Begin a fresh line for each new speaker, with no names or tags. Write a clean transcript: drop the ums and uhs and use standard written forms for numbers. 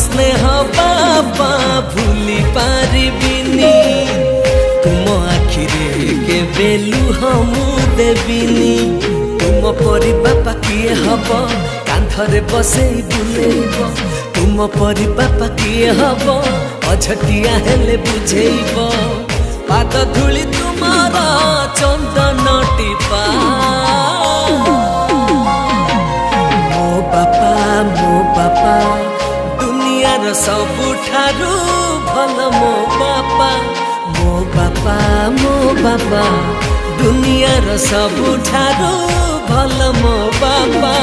स्नेह बापा भूली पारिबिनी तुम आखिरे के बेलु हमू देविनी तुम परी बापा किए हब कांधरे बसे बुलेब तुम परी बापा किए हब अझटिया हेले बुझेब पाद धूली तुमार चंदन टीपा मो बापा दुनियार सबुठारू भल मो बापा दुनियार सबुठारू भल मो बापा।